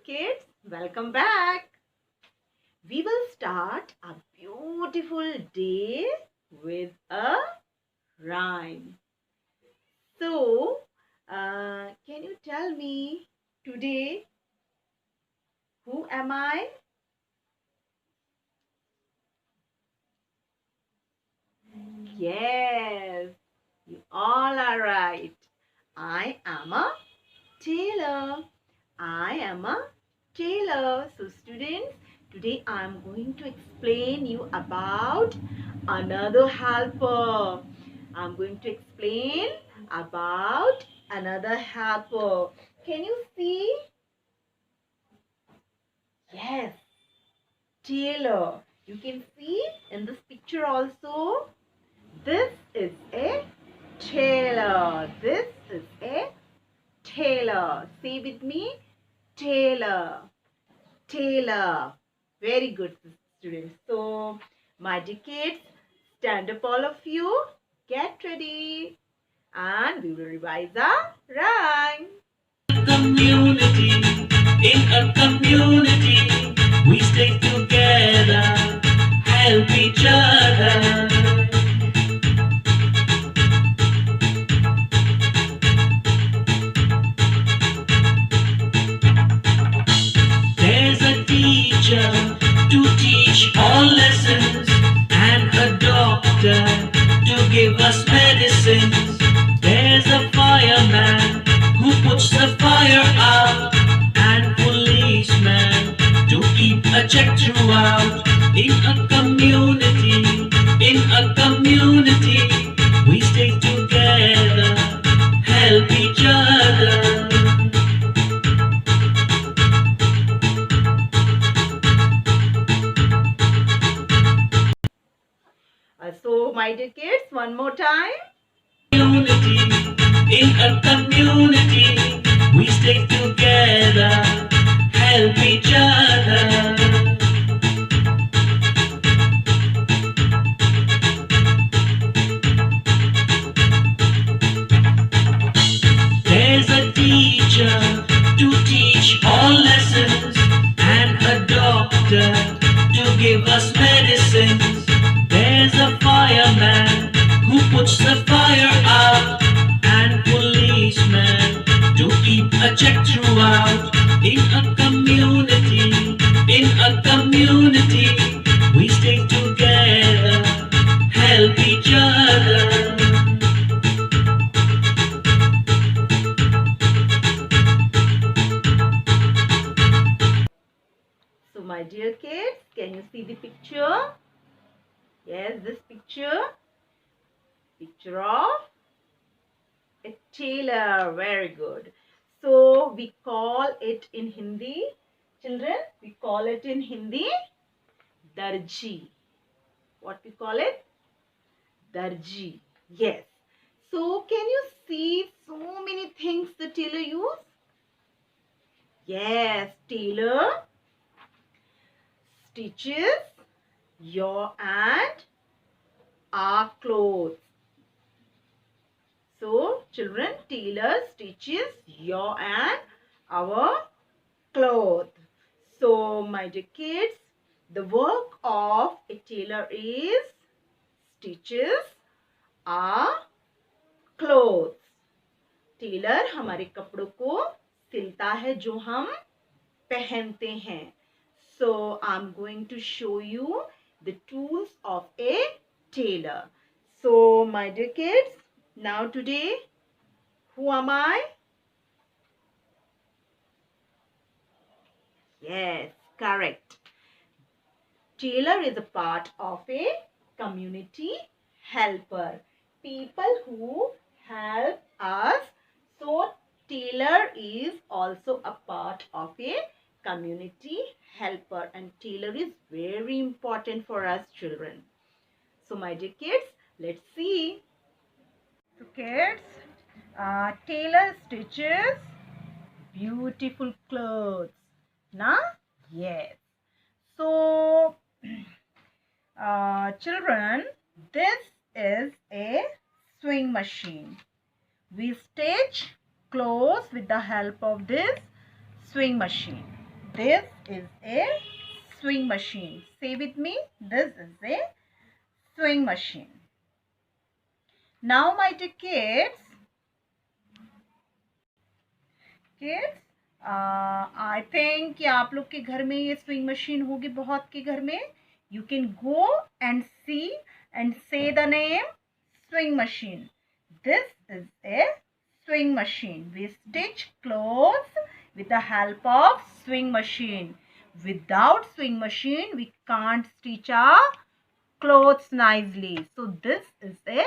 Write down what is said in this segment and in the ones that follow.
kids, welcome back. We will start a beautiful day with a rhyme. So, can you tell me today who am I? Yes, you all are right. I am a tailor. I am a tailor. So students, today I am going to explain you about another helper. I'm going to explain about another helper. Can you see? Yes, tailor. You can see in this picture also. This is a tailor. This is a tailor. Say with me, tailor. Tailor. Very good, students. So, my dear kids, stand up all of you. Get ready. And we will revise our rhyme. Community, in a community, we stay together, help each other. There's a teacher to teach all lessons, and a doctor to give us medicines. There's a fireman who puts the fire out, and policeman to keep a check throughout. In a community, we stay together, help each other. So, my dear kids, one more time. Unity, in a community, we stay together, help each other. There's a teacher to teach all lessons, and a doctor to give us medicines. There's a fireman who puts the fire out, and policeman to keep a check throughout. In a community, we stay together, help each other. So, my dear kids, can you see the picture? Yes, this picture. Picture of a tailor. Very good. So, we call it in Hindi. Children, we call it in Hindi darji. What we call it? Darji. Yes. So, can you see so many things the tailor use? Yes, tailor stitches your and our clothes. So, children, tailor stitches your and our clothes. So, my dear kids, the work of a tailor is stitches our clothes. Tailor हमारे कपड़ों को सिलता है जो हम पहनते हैं. So I'm going to show you the tools of a tailor. So my dear kids, now today, who am I? Yes, correct. Tailor is a part of a community helper. People who help us. So tailor is also a part of a community helper, and tailor is very important for us children. So my dear kids, let's see. So kids, tailor stitches beautiful clothes. Na? Yes. So children, this is a sewing machine. We stitch clothes with the help of this sewing machine. this is a sewing machine. Say with me, this is a sewing machine. Now my dear kids, I think कि आप लोग के घर में ये swing machine होगी, बहुत के घर में. You can go and see and say the name sewing machine. This is a sewing machine. We stitch clothes with the help of sewing machine. Without sewing machine, we can't stitch our clothes nicely. So this is a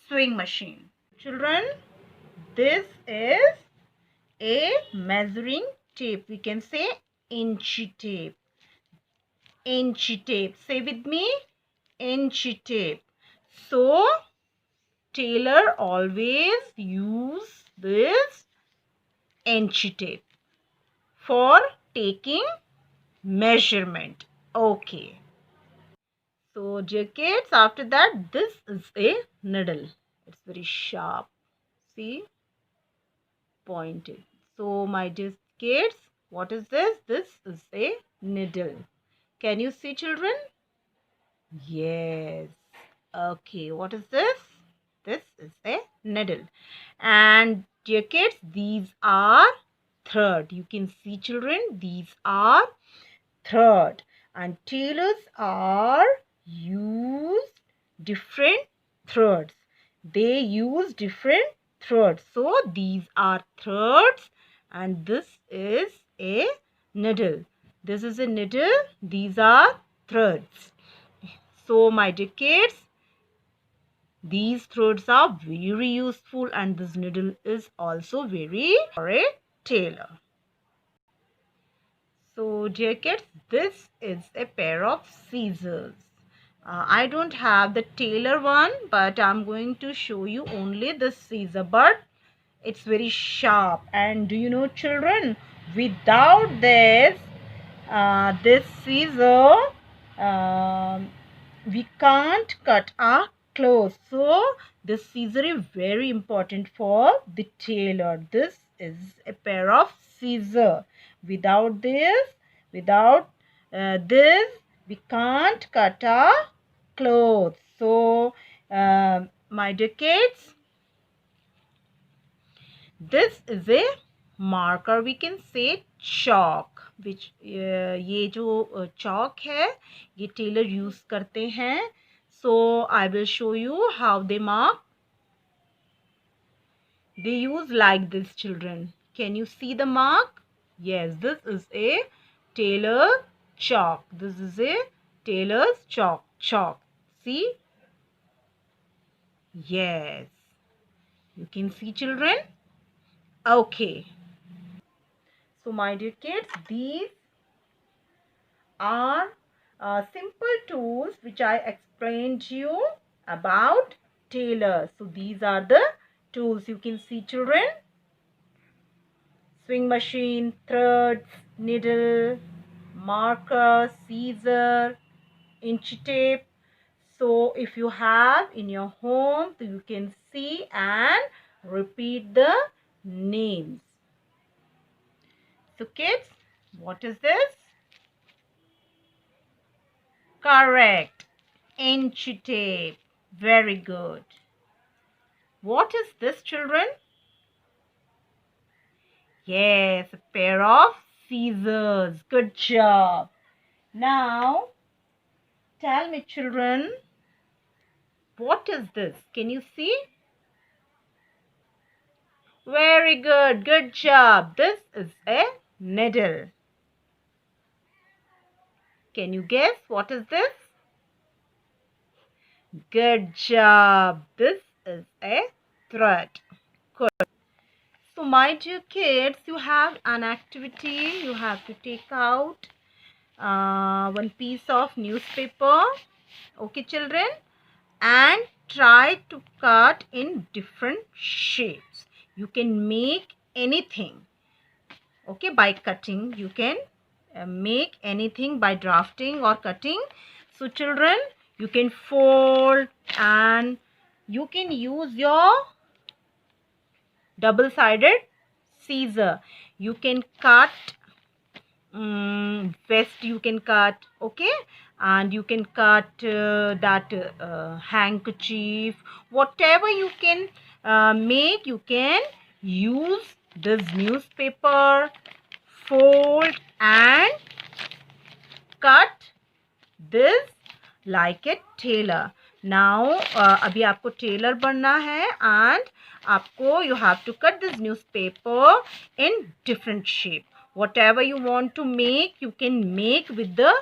sewing machine. Children, this is a measuring tape. We can say inch tape. Inch tape. Say with me, inch tape. So tailor always use this inch tape for taking measurement. Okay. So dear kids, after that, this is a needle. It's very sharp. See? Pointed. So my dear kids, what is this? This is a needle. Can you see, children? Yes. Okay. What is this? This is a needle. And dear kids, these are thread. You can see, children, these are thread. And tailors are use different threads. They use different threads. So these are threads and this is a needle. This is a needle. These are threads. So my dear kids, these threads are very useful and this needle is also very for a tailor. So dear kids, this is a pair of scissors. I don't have the tailor one, but I'm going to show you only the scissor, but it's very sharp. And do you know, children, without this this scissor, we can't cut our clothes. So this scissor is very important for the tailor. This is a pair of scissors. Without this, we can't cut our clothes. So my dear kids, this is a marker. We can say chalk. Which ये जो chalk है, ये tailor use करते हैं. So I will show you how they mark. They use like this, children. Can you see the mark? Yes, this is a tailor chalk. This is a tailor's chalk. See? Yes. You can see, children? Okay. So my dear kids, these are simple tools which I explained to you about tailor. So these are the tools. You can see, children. Sewing machine, threads, needle, marker, scissor, inch tape. So if you have in your home, you can see and repeat the names. So kids, what is this? Correct. Inch tape. Very good. What is this, children? Yes, a pair of scissors. Good job. Now, tell me, children, what is this? Can you see? Very good. Good job. This is a needle. Can you guess what is this? Good job. This is a thread. Good. So my dear kids, you have an activity. You have to take out one piece of newspaper. Okay, children? And try to cut in different shapes. You can make anything. Okay, by cutting. You can make anything by drafting or cutting. So children, you can fold and you can use your double-sided scissor. You can cut vest you can cut, okay, and you can cut that handkerchief, whatever you can make. You can use this newspaper, fold and cut this like a tailor. Now अभी आपको Taylor बनना है, and आपको you have to cut this newspaper in different shape. Whatever you want to make, you can make with the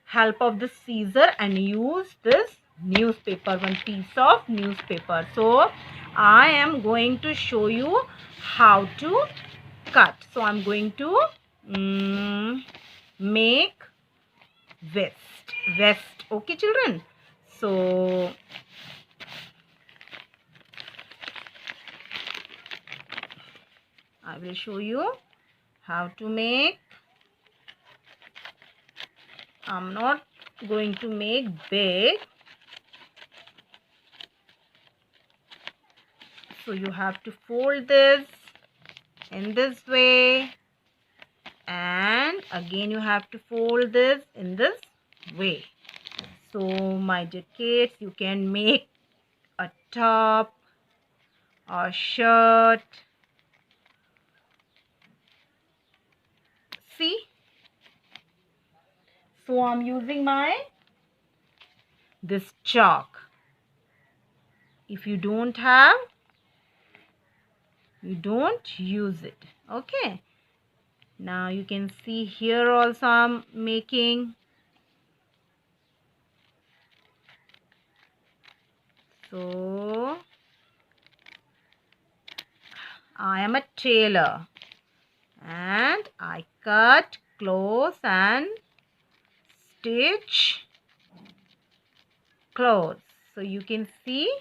help of the scissor and use this newspaper, one piece of newspaper. So I am going to show you how to cut. So I'm going to make vest, okay children. So I will show you how to make. I'm not going to make big, so you have to fold this in this way, and again you have to fold this in this way. So my dear kids, you can make a top or shirt. See, so I'm using this chalk. If you don't have, you don't use it, okay. Now you can see here also I'm making. So I am a tailor and I cut clothes and stitch clothes. So you can see,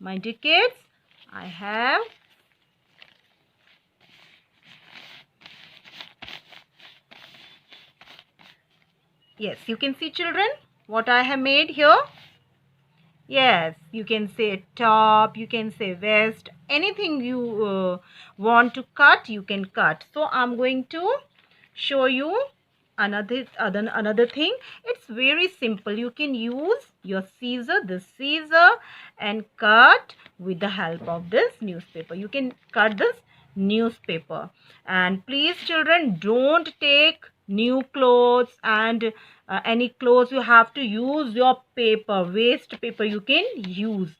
my dear kids, I have yes, you can see children what I have made here. Yes, you can say top, you can say vest, anything you want to cut, you can cut. So I'm going to show you another thing. It's very simple. You can use your scissor, this scissor, and cut with the help of this newspaper. You can cut this newspaper. And please children, don't take new clothes and any clothes. You have to use your paper, waste paper you can use,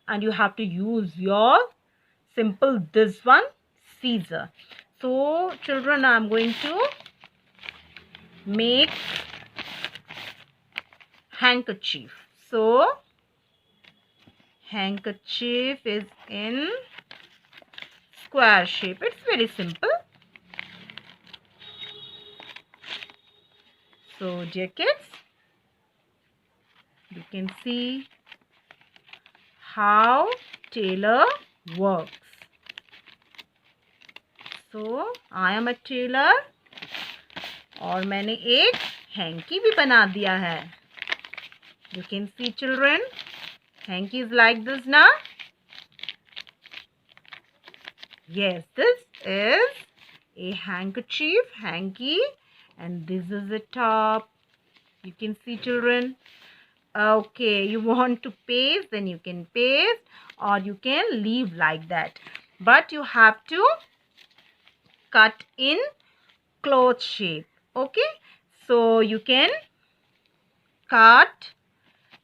and you have to use your simple this one scissor. So children, I'm going to make handkerchief. So handkerchief is in square shape. It's very simple. So dear kids, you can see how tailor works. So I am a tailor और मैंने एक hanky भी बना दिया है. You can see children, hanky is like this now. Yes, this is a handkerchief, hanky, and this is the top. You can see children. Okay, you want to paste, then you can paste, or you can leave like that. But you have to cut in cloth shape. Okay, so you can cut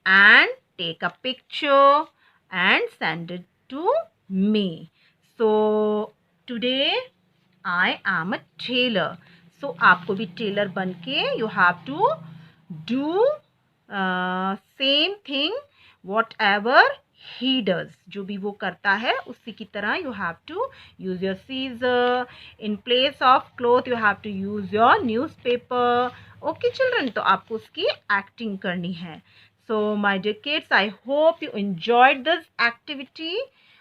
and take a picture and send it to me. So today I am a tailor. So आपको भी Taylor बनके you have to do same thing whatever he does. जो भी वो करता है उसी की तरह you have to use your scissor. In place of cloth you have to use your newspaper. Okay children, तो आपको उसकी acting करनी है. So my dear kids, I hope you enjoyed this activity.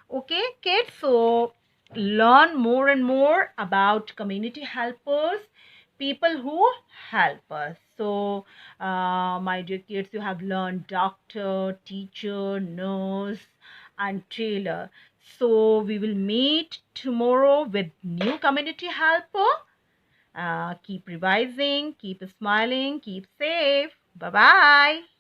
Okay kids, so learn more and more about community helpers, people who help us. So my dear kids, you have learned doctor, teacher, nurse and tailor. So we will meet tomorrow with new community helper. Keep revising, keep smiling, keep safe. Bye-bye.